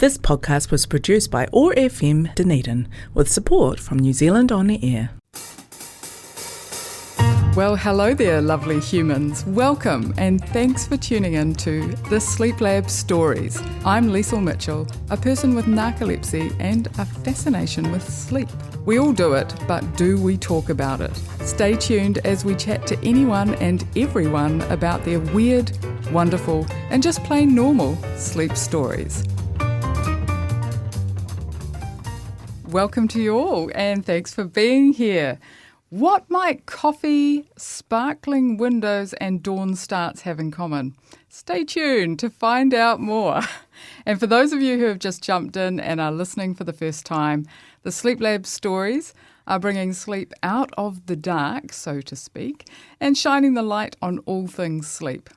This podcast was produced by OAR FM Dunedin with support from New Zealand On Air. Well, hello there, lovely humans. Welcome and thanks for tuning in to the Sleep Lab Stories. I'm Liesl Mitchell, a person with narcolepsy and a fascination with sleep. We all do it, but do we talk about it? Stay tuned as we chat to anyone and everyone about their weird, wonderful, and just plain normal sleep stories. Welcome to you all, and thanks for being here. What might coffee, sparkling windows and dawn starts have in common? Stay tuned to find out more. And for those of you who have just jumped in and are listening for the first time, the Sleep Lab Stories are bringing sleep out of the dark, so to speak, and shining the light on all things sleep.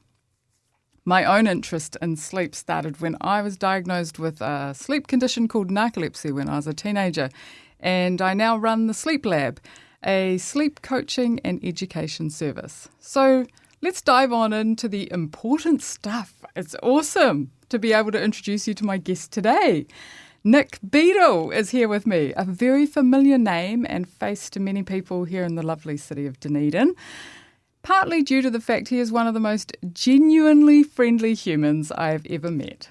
My own interest in sleep started when I was diagnosed with a sleep condition called narcolepsy when I was a teenager, and I now run the Sleep Lab, a sleep coaching and education service. So let's dive on into the important stuff. It's awesome to be able to introduce you to my guest today. Nick Beadle is here with me, a very familiar name and face to many people here in the lovely city of Dunedin, partly due to the fact he is one of the most genuinely friendly humans I have ever met.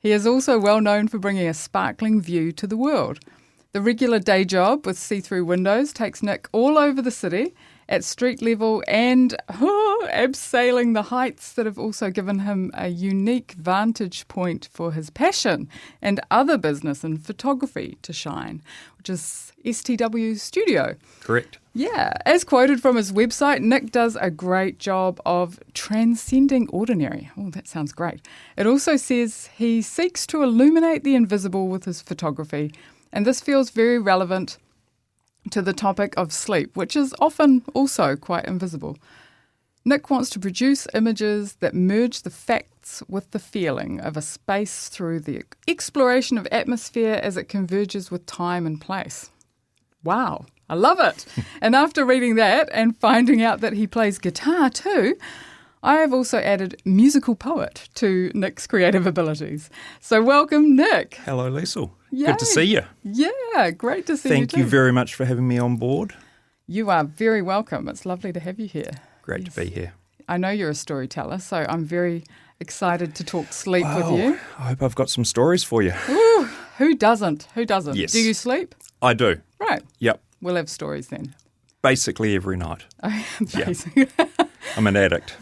He is also well known for bringing a sparkling view to the world. The regular day job with see-through windows takes Nick all over the city at street level and abseiling the heights that have also given him a unique vantage point for his passion and other business and photography to shine, which is STW Studio. Correct. Yeah, as quoted from his website, Nick does a great job of transcending ordinary. Oh, that sounds great. It also says he seeks to illuminate the invisible with his photography, and this feels very relevant to the topic of sleep, which is often also quite invisible. Nick wants to produce images that merge the facts with the feeling of a space through the exploration of atmosphere as it converges with time and place. Wow, I love it. And after reading that and finding out that he plays guitar too, I have also added musical poet to Nick's creative abilities. So welcome, Nick. Hello, Liesl. Yay. Good to see you. Yeah, great to see you too. Thank you very much for having me on board. You are very welcome. It's lovely to have you here. Great to be here. I know you're a storyteller, so I'm very excited to talk sleep with you. I hope I've got some stories for you. Ooh, who doesn't? Who doesn't? Yes. Do you sleep? I do. Right. Yep. We'll have stories then. Basically every night. Basically. Yeah. I'm an addict.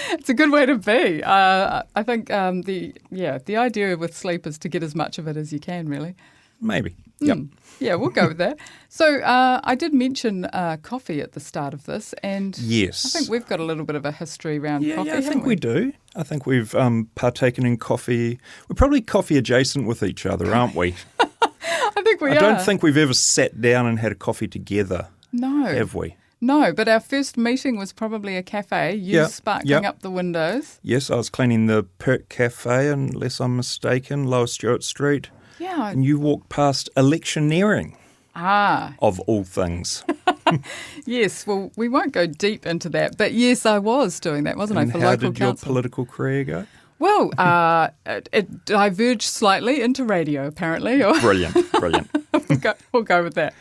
It's a good way to be. I think the idea with sleep is to get as much of it as you can, really. Maybe. Yep. Yeah, we'll go with that. So I did mention coffee at the start of this, and yes. I think we've got a little bit of a history around coffee. Yeah, I think we do. I think we've partaken in coffee. We're probably coffee adjacent with each other, aren't we? I think we are. I don't think we've ever sat down and had a coffee together. No. Have we? No, but our first meeting was probably a cafe. You sparkling up the windows. Yes, I was cleaning the Perk Cafe, unless I'm mistaken, Lower Stewart Street. Yeah. And you walked past electioneering. Ah. Of all things. Yes, well, we won't go deep into that. But yes, I was doing that, wasn't I, for how local did your council. political career go? Well, it diverged slightly into radio, apparently. Brilliant. We'll go with that.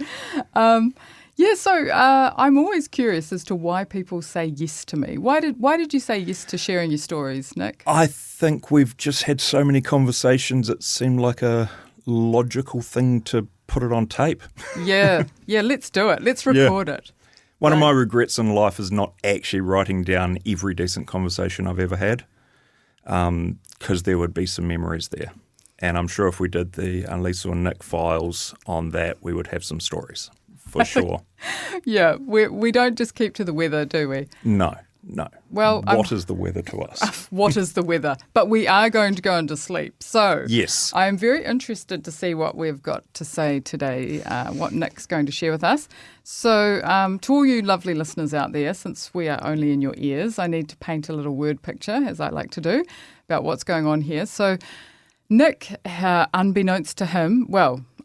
So I'm always curious as to why people say yes to me. Why did you say yes to sharing your stories, Nick? I think we've just had so many conversations it seemed like a logical thing to put it on tape. Yeah, let's do it. Let's record it. One of my regrets in life is not actually writing down every decent conversation I've ever had, because there would be some memories there. And I'm sure if we did the Liesl and Nick files on that, we would have some stories. For sure. Yeah, we don't just keep to the weather, do we? No. Well, what is the weather to us? What is the weather? But we are going to go into sleep. So yes, I am very interested to see what we've got to say today, what Nick's going to share with us. So to all you lovely listeners out there, since we are only in your ears, I need to paint a little word picture, as I like to do, about what's going on here. So Nick, unbeknownst to him,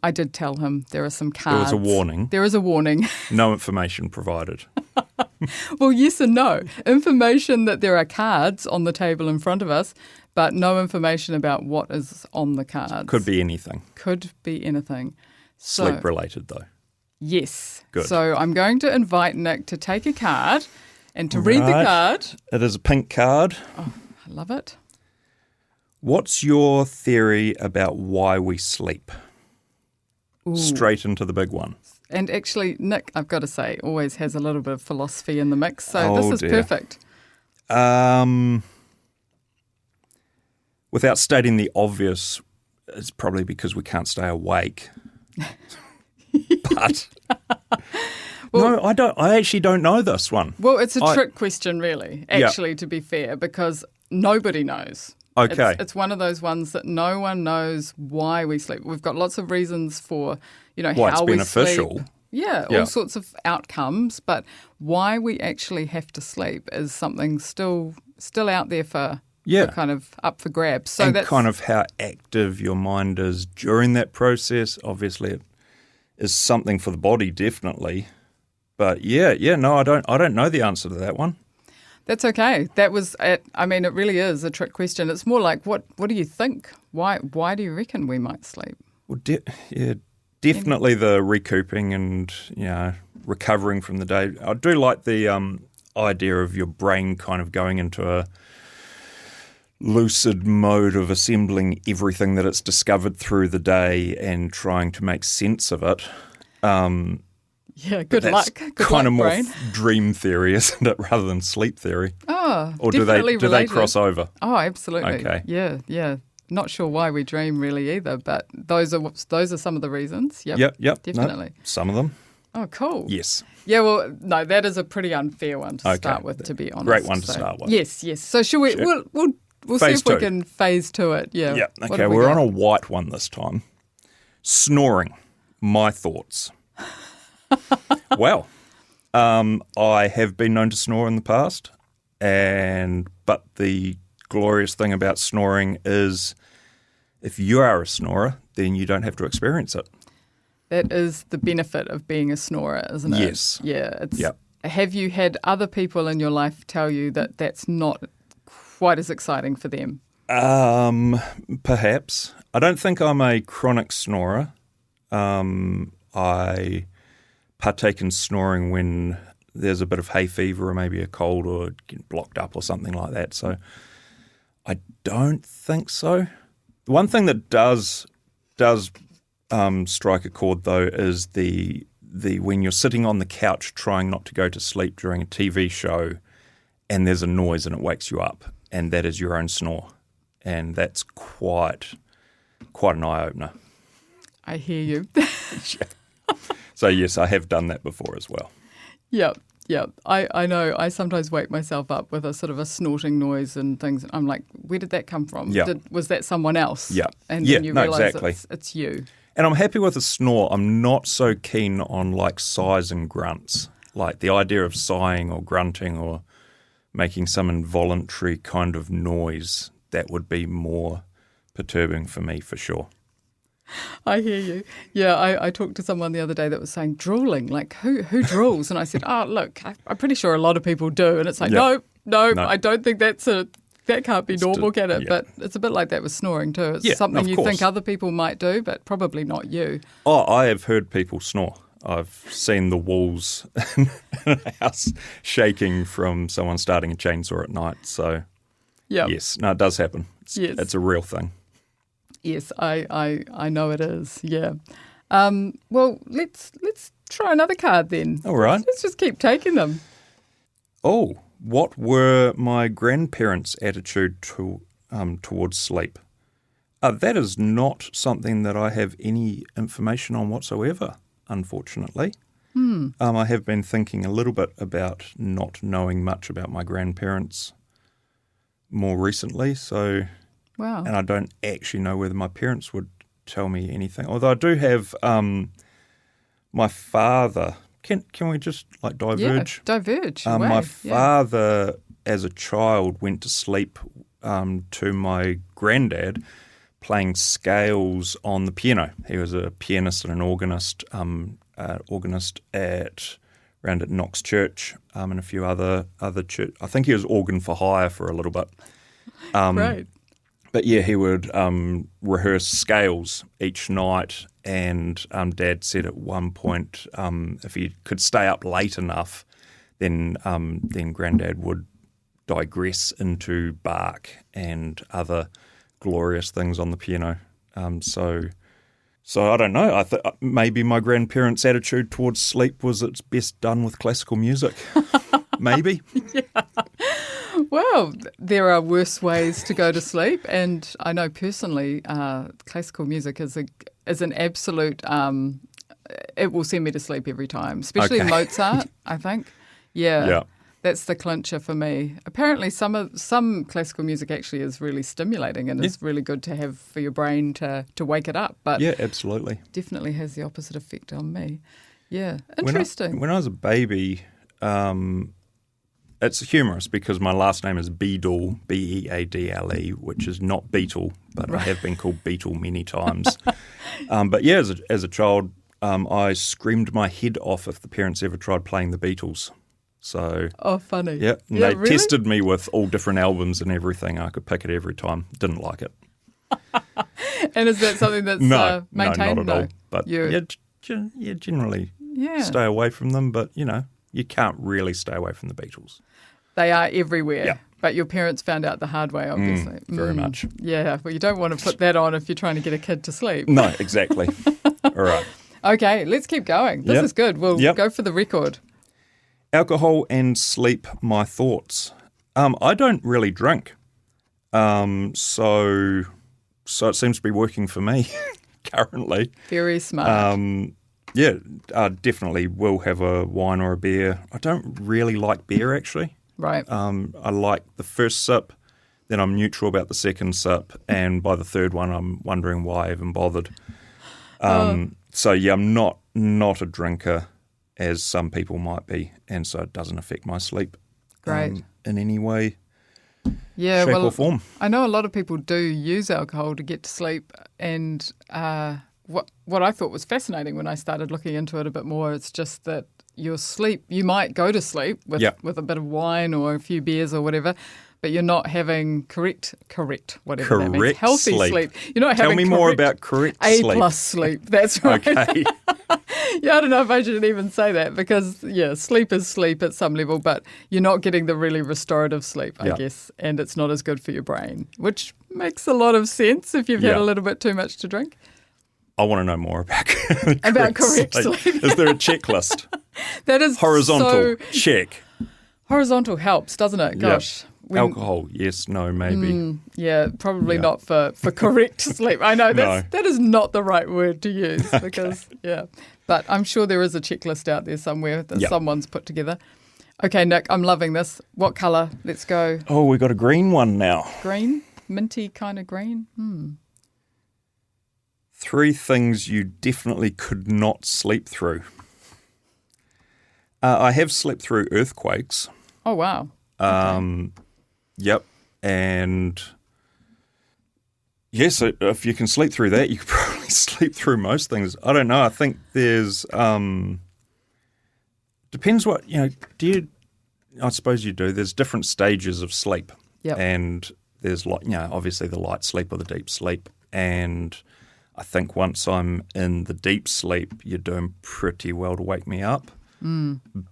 I did tell him there are some cards. There was a warning. There is a warning. No information provided. Well, yes and no. Information that there are cards on the table in front of us, but no information about what is on the cards. Could be anything. Could be anything. So, Sleep related, though. yes. Good. So I'm going to invite Nick to take a card and to read the Right. card. It is a pink card. Oh, I love it. What's your theory about why we sleep? Ooh. Straight into the big one. And actually, Nick, I've got to say, always has a little bit of philosophy in the mix. So this is dear. perfect. Without stating the obvious, it's probably because we can't stay awake. But Well- no, I don't. I actually don't know this one. Well, it's a trick question, really, actually, to be fair, because nobody knows. Okay. It's one of those ones that no one knows why we sleep. We've got lots of reasons for, Why how it's we beneficial. sleep. Yeah, Yeah. all sorts of outcomes, but why we actually have to sleep is something still out there for kind of up for grabs. So and that's kind of how active your mind is during that process. Obviously, it is something for the body, definitely. But no, I don't know the answer to that one. That's okay. That was it. I mean, it really is a trick question. It's more like, what do you think? Why do you reckon we might sleep? Well, definitely the recouping and recovering from the day. I do like the idea of your brain kind of going into a lucid mode of assembling everything that it's discovered through the day and trying to make sense of it. Yeah, good That's luck. Good kind of luck, more brain. dream theory, isn't it, rather than sleep theory? Oh, Or do definitely they related. cross over? Oh, absolutely. Okay. Yeah. Not sure why we dream really either, but those are some of the reasons. Yep. No, Definitely. some of them. Oh, cool. Yes. Yeah, well, no, that is a pretty unfair one to Okay. start with, to be honest. Great one to start with. Yes. So should we? Sure. We'll see Phase if we 2. can phase to it. Yeah. Yeah. What Okay. have we We're got? on a white one this time. Snoring. My thoughts. Well, I have been known to snore in the past, but the glorious thing about snoring is if you are a snorer, then you don't have to experience it. That is the benefit of being a snorer, isn't it? Yes. Yeah. Yep. Have you had other people in your life tell you that that's not quite as exciting for them? Perhaps. I don't think I'm a chronic snorer. I partake in snoring when there's a bit of hay fever or maybe a cold or get blocked up or something like that. So I don't think so. The one thing that does strike a chord though is the when you're sitting on the couch trying not to go to sleep during a TV show and there's a noise and it wakes you up, and that is your own snore, and that's quite an eye opener. I hear you. So yes, I have done that before as well. Yep. I know. I sometimes wake myself up with a sort of a snorting noise and things. I'm like, where did that come from? Yeah. Was that someone else? Yeah. And Yeah, then you no, realise exactly. it's you. And I'm happy with a snore. I'm not so keen on like sighs and grunts. Like the idea of sighing or grunting or making some involuntary kind of noise, that would be more perturbing for me for sure. I hear you. Yeah, I talked to someone the other day that was saying drooling. Like, who drools? And I said, oh, look, I'm pretty sure a lot of people do. And it's like, Yeah. no, No. I don't think that can't be normal, can it? yeah. But it's a bit like that with snoring too. It's Yeah, something of you course. think other people might do, but probably not you. Oh, I have heard people snore. I've seen the walls in a house shaking from someone starting a chainsaw at night. So, Yeah. yes, no, it does happen. Yes. It's a real thing. Yes, I know it is. Yeah. Well, let's try another card then. All right. Let's just keep taking them. Oh, what were my grandparents' attitude towards sleep? That is not something that I have any information on whatsoever, unfortunately. I have been thinking a little bit about not knowing much about my grandparents more recently, so Wow. and I don't actually know whether my parents would tell me anything. Although I do have my father. Can we just like diverge? Yeah, diverge. away. My Yeah. father, as a child, went to sleep to my granddad playing scales on the piano. He was a pianist and an organist at around at Knox Church and a few other church. I think he was organ for hire for a little bit. Right. But yeah, he would rehearse scales each night, and Dad said at one point if he could stay up late enough, then Granddad would digress into Bach and other glorious things on the piano. So I don't know. Maybe my grandparents' attitude towards sleep was it's best done with classical music. Maybe. Yeah. Well, there are worse ways to go to sleep, and I know personally, classical music is an absolute. It will send me to sleep every time, especially Mozart. I think. Yeah. That's the clincher for me. Apparently, some classical music actually is really stimulating and is really good to have for your brain to wake it up. But yeah, absolutely. Definitely has the opposite effect on me. Yeah, interesting. When I was a baby, it's humorous because my last name is Beadle, Beadle, which is not Beetle, but I have been called Beetle many times. But yeah, as a child, I screamed my head off if the parents ever tried playing the Beatles. So, funny. Yeah, they really? tested me with all different albums and everything. I could pick it every time. Didn't like it. And is that something that's maintained? No, not at all. But generally stay away from them. But, you can't really stay away from the Beatles. They are everywhere. But your parents found out the hard way, obviously. Very much. Yeah, well, you don't want to put that on if you're trying to get a kid to sleep. No, exactly. All right. Okay, let's keep going. This is good. We'll go for the record. Alcohol and sleep, my thoughts. I don't really drink, so it seems to be working for me currently. Very smart. I definitely will have a wine or a beer. I don't really like beer, actually. Right. I like the first sip, then I'm neutral about the second sip, and by the third one I'm wondering why I even bothered. So yeah, I'm not a drinker, as some people might be, and so it doesn't affect my sleep in any way, shape or form. I know a lot of people do use alcohol to get to sleep, and what I thought was fascinating when I started looking into it a bit more, it's just that your sleep, you might go to sleep with a bit of wine or a few beers or whatever, but you're not having correct, whatever that means. Healthy sleep. You're not having Tell me more about correct sleep. A+ sleep, that's right. Okay. Yeah, I don't know if I should even say that because, sleep is sleep at some level, but you're not getting the really restorative sleep, I guess, and it's not as good for your brain, which makes a lot of sense if you've had a little bit too much to drink. I want to know more about correct sleep. Is there a checklist? That is horizontal check. Horizontal helps, doesn't it? Gosh. Alcohol, yes, no, maybe. Probably not for correct sleep. I know that is not the right word to use because, but I'm sure there is a checklist out there somewhere that someone's put together. Okay, Nick, I'm loving this. What colour? Let's go. Oh, we got a green one now. Green? Minty kind of green? 3 things you definitely could not sleep through. I have slept through earthquakes. Oh, wow. Yep. And so if you can sleep through that, you could probably sleep through most things. I don't know. I think there's depends what, I suppose you do. There's different stages of sleep. Yep. And there's obviously the light sleep or the deep sleep. And I think once I'm in the deep sleep, you're doing pretty well to wake me up.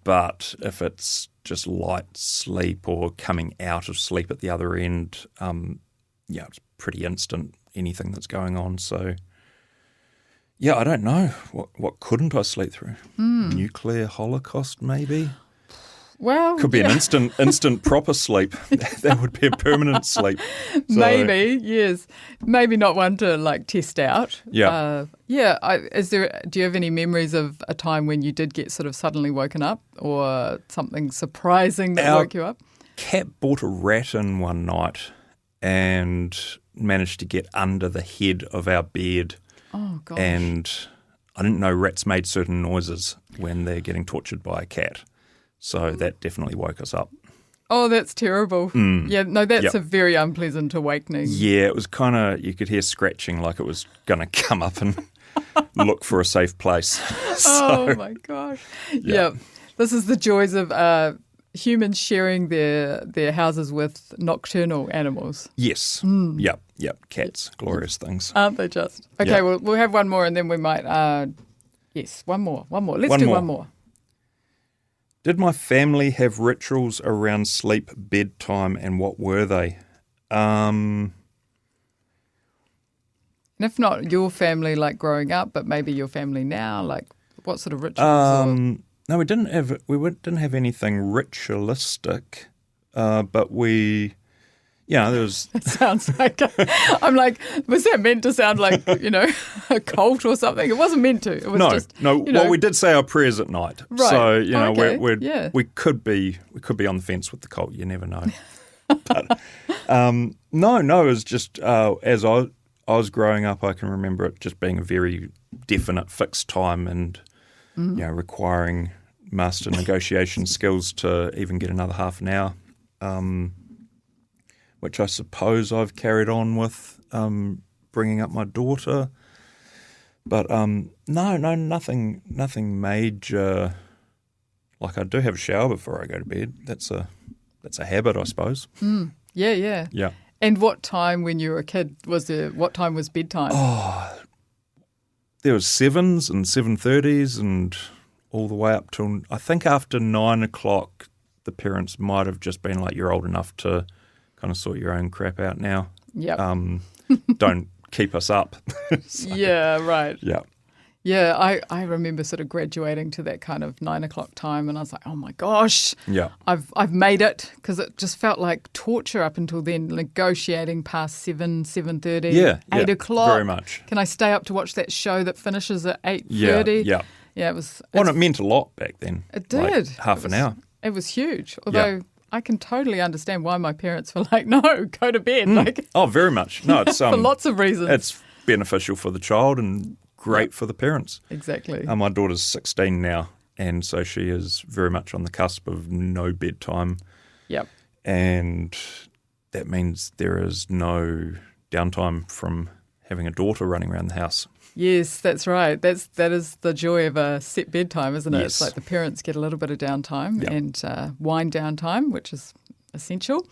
But if it's just light sleep or coming out of sleep at the other end, it's pretty instant, anything that's going on. So, I don't know. What couldn't I sleep through? Nuclear holocaust, maybe? Well, could be an instant proper sleep. That would be a permanent sleep. So, maybe, yes. Maybe not one to test out. Yeah. Do you have any memories of a time when you did get sort of suddenly woken up or something surprising that woke you up? Cat brought a rat in one night and managed to get under the head of our bed. Oh, gosh. And I didn't know rats made certain noises when they're getting tortured by a cat. So that definitely woke us up. Oh, that's terrible. Yeah, no, that's a very unpleasant awakening. Yeah, it was kind of, you could hear scratching like it was going to come up and look for a safe place. Oh, my gosh. Yeah. This is the joys of humans sharing their houses with nocturnal animals. Yes. Yep. Cats, glorious things. Aren't they just? Okay, Yep. well, we'll have one more and then we might... yes, one more. Let's do one more. Did my family have rituals around sleep, bedtime, and what were they? And if not your family, like growing up, but maybe your family now, like what sort of rituals? No, we didn't have anything ritualistic, but we, there was. It sounds like I'm like, was that meant to sound like a cult or something? It wasn't meant to. It was Well, we did say our prayers at night, right? So okay. we could be on the fence with the cult. You never know. But no, it was just as I was growing up, I can remember it just being a very definite, fixed time, and requiring master negotiation skills to even get another half an hour, which I suppose I've carried on with bringing up my daughter. But no, nothing major. Like I do have a shower before I go to bed. That's a habit, I suppose. Yeah. And what time when you were a kid what time was bedtime? There was 7s and 7:30s and all the way up till, I think after 9 o'clock, the parents might have just been like, you're old enough to kind of sort your own crap out now. Yeah. Don't keep us up. So, yeah, right. Yeah. Yeah, I remember sort of graduating to that kind of 9 o'clock time, and I was like, oh my gosh, I've made it, because it just felt like torture up until then, negotiating past 7:30, 8 o'clock. Very much. Can I stay up to watch that show that finishes at 8:30? Yeah, it was. Well, it meant a lot back then. It did. Like half an hour. It was huge, although I can totally understand why my parents were like, no, go to bed. Very much. No, it's for lots of reasons. It's beneficial for the child and great for the parents. Exactly. My daughter's 16 now, and so she is very much on the cusp of no bedtime. Yep. And that means there is no downtime from having a daughter running around the house. Yes, that's right. That is the joy of a set bedtime, isn't it? Yes. It's like the parents get a little bit of downtime and wind down time, which is essential.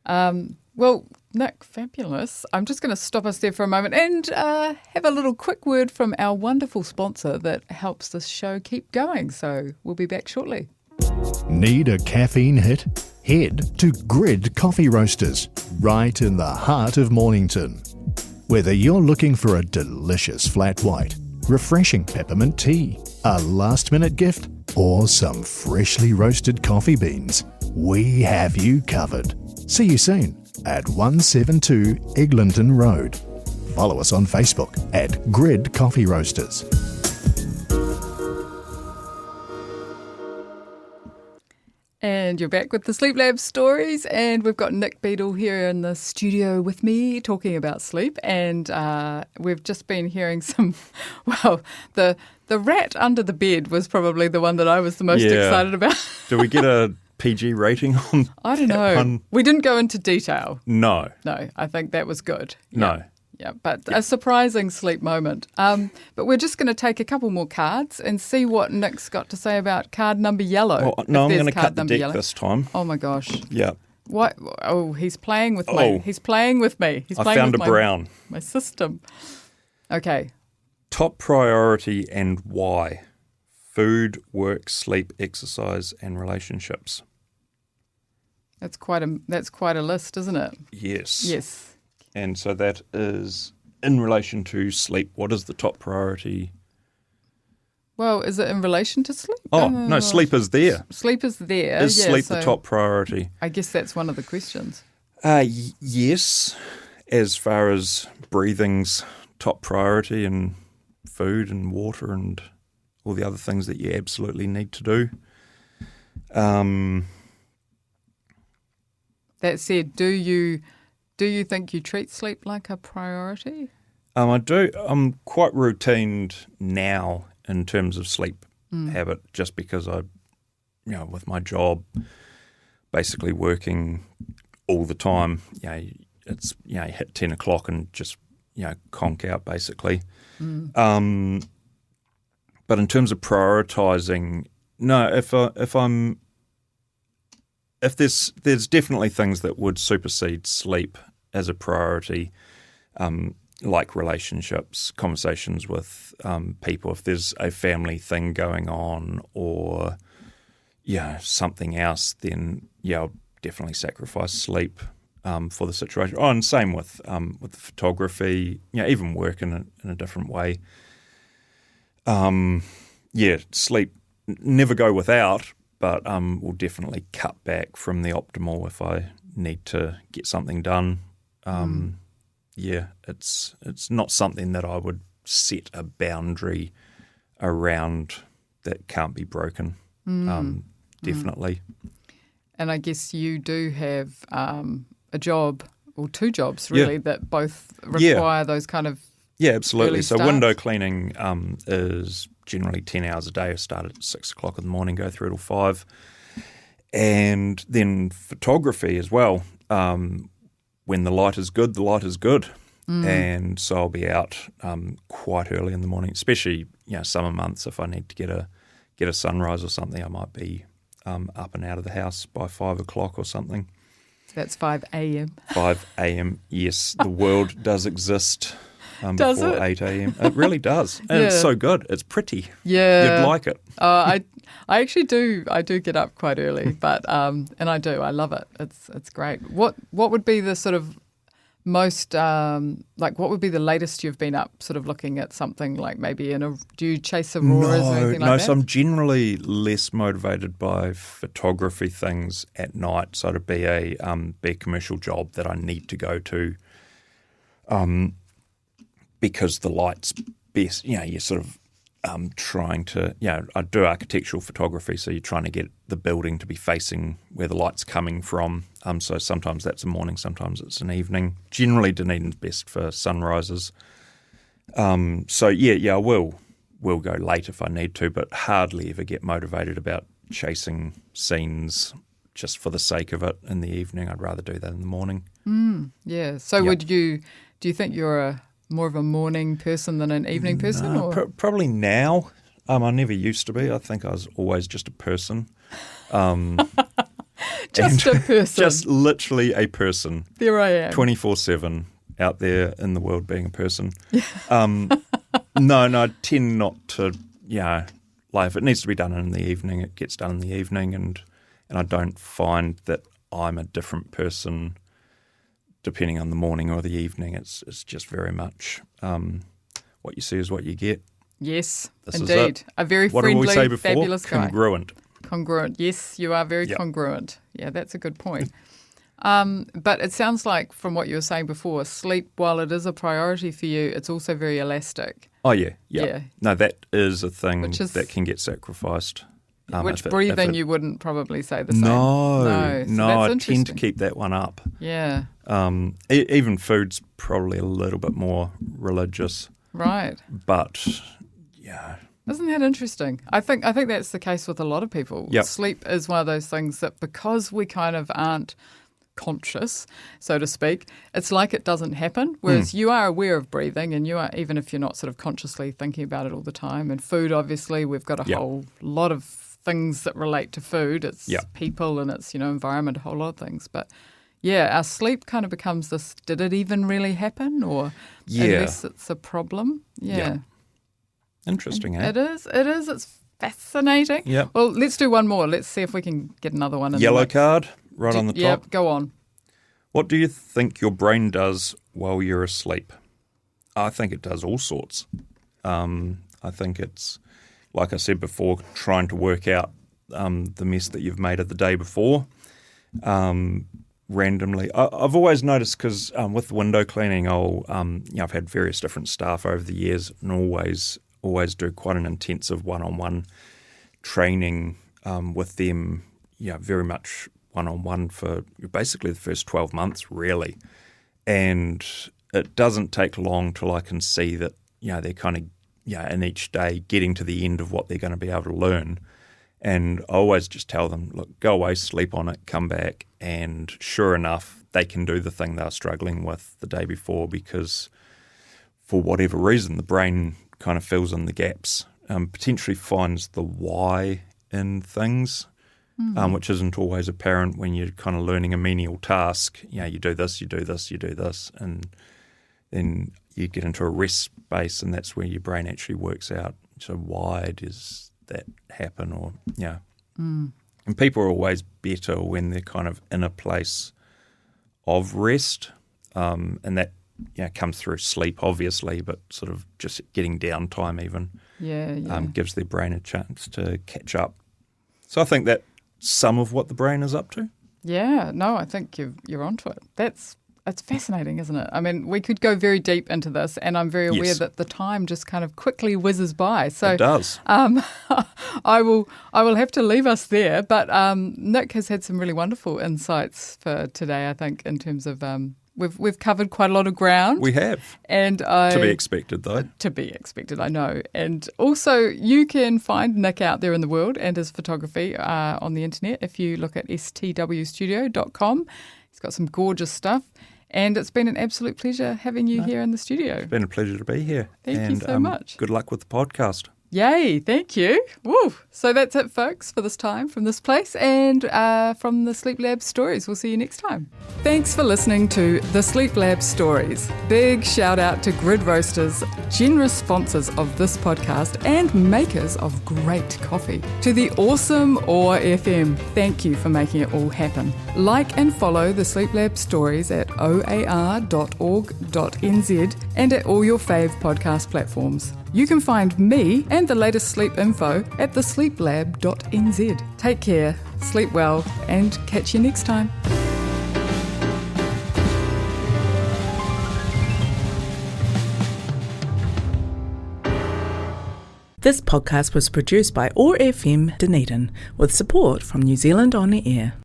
Well, Nick, fabulous. I'm just going to stop us there for a moment and have a little quick word from our wonderful sponsor that helps this show keep going. So we'll be back shortly. Need a caffeine hit? Head to Grid Coffee Roasters, right in the heart of Mornington. Whether you're looking for a delicious flat white, refreshing peppermint tea, a last-minute gift, or some freshly roasted coffee beans, we have you covered. See you soon at 172 Eglinton Road. Follow us on Facebook at Grid Coffee Roasters. And you're back with the Sleep Lab stories, and we've got Nick Beadle here in the studio with me talking about sleep, and we've just been hearing some, the rat under the bed was probably the one that I was the most excited about. Do we get a PG rating on I don't know. One? We didn't go into detail. No, I think that was good. No. Yeah, but a surprising sleep moment. But we're just going to take a couple more cards and see what Nick's got to say about card number yellow. I'm going to cut the deck this time. Oh my gosh. Yeah. What? Oh, he's playing with me. He's playing with me. He's playing found with a brown. My system. Okay. Top priority and why? Food, work, sleep, exercise, and relationships. That's quite a list, isn't it? Yes. Yes. And so that is in relation to sleep. What is the top priority? Well, is it in relation to sleep? Oh, no, sleep is there. Sleep is there. Is sleep the top priority? I guess that's one of the questions. Yes, as far as breathing's top priority, and food and water and all the other things that you absolutely need to do. That said, do you think you treat sleep like a priority? I do. I'm quite routined now in terms of sleep habit, just because I, with my job, basically working all the time, it's, hit 10 o'clock and just, conk out basically. But in terms of prioritising, No, if there's definitely things that would supersede sleep as a priority, like relationships, conversations with people. If there's a family thing going on, or something else, then I'll definitely sacrifice sleep for the situation. Oh, and same with the photography. Even work in a different way. Sleep never go without, but will definitely cut back from the optimal if I need to get something done. It's not something that I would set a boundary around that can't be broken. Definitely. And I guess you do have a job, or two jobs really, that both require those kind of absolutely. early So starts. window cleaning is generally 10 hours a day. I start at 6 o'clock in the morning, go through till 5. And then photography as well. When the light is good, the light is good. And so I'll be out quite early in the morning, especially summer months. If I need to get a sunrise or something, I might be up and out of the house by 5 o'clock or something. That's 5 a.m. 5 a.m. Yes, the world does exist Does before it? 8 a.m. It really does, and it's so good. It's pretty. Yeah, You'd like it. I actually do. I do get up quite early, but and I do. I love it. It's great. What would be the sort of most what would be the latest you've been up? Sort of looking at something like maybe do you chase auroras or anything like that? So I'm generally less motivated by photography things at night. So it'd be a commercial job that I need to go to, because the light's best. You're sort of trying to, I do architectural photography, so you're trying to get the building to be facing where the light's coming from. So sometimes that's a morning, sometimes it's an evening. Generally, Dunedin's best for sunrises. I will go late if I need to, but hardly ever get motivated about chasing scenes just for the sake of it in the evening. I'd rather do that in the morning. Yeah. So do you think you're more of a morning person than an evening person? No, or? probably now. I never used to be. I think I was always just a person. Just a person. Just literally a person. There I am. 24/7 out there in the world being a person. No, I tend not to, if it needs to be done in the evening, it gets done in the evening, and I don't find that I'm a different person depending on the morning or the evening. It's just very much what you see is what you get. Yes, This indeed. is it. A very What did friendly, we say before? fabulous guy. Congruent. Yes, you are very Yep. congruent. Yeah, that's a good point. But it sounds like from what you were saying before, sleep, while it is a priority for you, it's also very elastic. Oh, yeah. Yeah. No, that is a thing Which is- that can get sacrificed. Which if it- breathing if it- you wouldn't probably say the same. No, So I that's tend to interesting. keep that one up. Yeah, Even food's probably a little bit more religious, right. but Isn't that interesting? I think that's the case with a lot of people. Yep. Sleep is one of those things that because we kind of aren't conscious, so to speak, it's like it doesn't happen. Whereas you are aware of breathing, and you are, even if you're not sort of consciously thinking about it all the time. And food, obviously, we've got a Yep. whole lot of things that relate to food. It's Yep. people and it's environment, a whole lot of things. But yeah, our sleep kind of becomes this: did it even really happen, or unless it's a problem? Yeah. Interesting, eh? It is. It's fascinating. Yep. Well, let's do one more. Let's see if we can get another one in the Yellow mix. card, right on the top. Yep, go on. What do you think your brain does while you're asleep? I think it does all sorts. I think it's, like I said before, trying to work out the mess that you've made of the day before. Randomly, I've always noticed, because with the window cleaning, I've had various different staff over the years, and always do quite an intensive one-on-one training with them. Very much one-on-one for basically the first 12 months, really. And it doesn't take long till I can see that they're kind of in each day getting to the end of what they're going to be able to learn. And I always just tell them, look, go away, sleep on it, come back, and sure enough, they can do the thing they were struggling with the day before, because for whatever reason, the brain kind of fills in the gaps, potentially finds the why in things, which isn't always apparent when you're kind of learning a menial task. You do this, you do this, you do this, and then you get into a rest space, and that's where your brain actually works out. So why does that happen? Or and people are always better when they're kind of in a place of rest, and that comes through sleep, obviously, but sort of just getting downtime even gives their brain a chance to catch up. So I think that's some of what the brain is up to. Yeah, no, I think you're onto it. It's fascinating, isn't it? I mean, we could go very deep into this, and I'm very aware that the time just kind of quickly whizzes by. So it does. I will have to leave us there, but Nick has had some really wonderful insights for today, I think, in terms of we've covered quite a lot of ground. We have. And to be expected, though. To be expected, I know. And also, you can find Nick out there in the world and his photography on the internet if you look at stwstudio.com. He's got some gorgeous stuff. And it's been an absolute pleasure having you here in the studio. It's been a pleasure to be here. Thank you so much. Good luck with the podcast. Yay, thank you. Woo. So that's it, folks, for this time from this place and from the Sleep Lab Stories. We'll see you next time. Thanks for listening to the Sleep Lab Stories. Big shout out to Grid Roasters, generous sponsors of this podcast and makers of great coffee. To the awesome OAR FM, thank you for making it all happen. Like and follow the Sleep Lab Stories at oar.org.nz and at all your fave podcast platforms. You can find me and the latest sleep info at thesleeplab.nz. Take care, sleep well, and catch you next time. This podcast was produced by OAR FM Dunedin with support from New Zealand On the Air.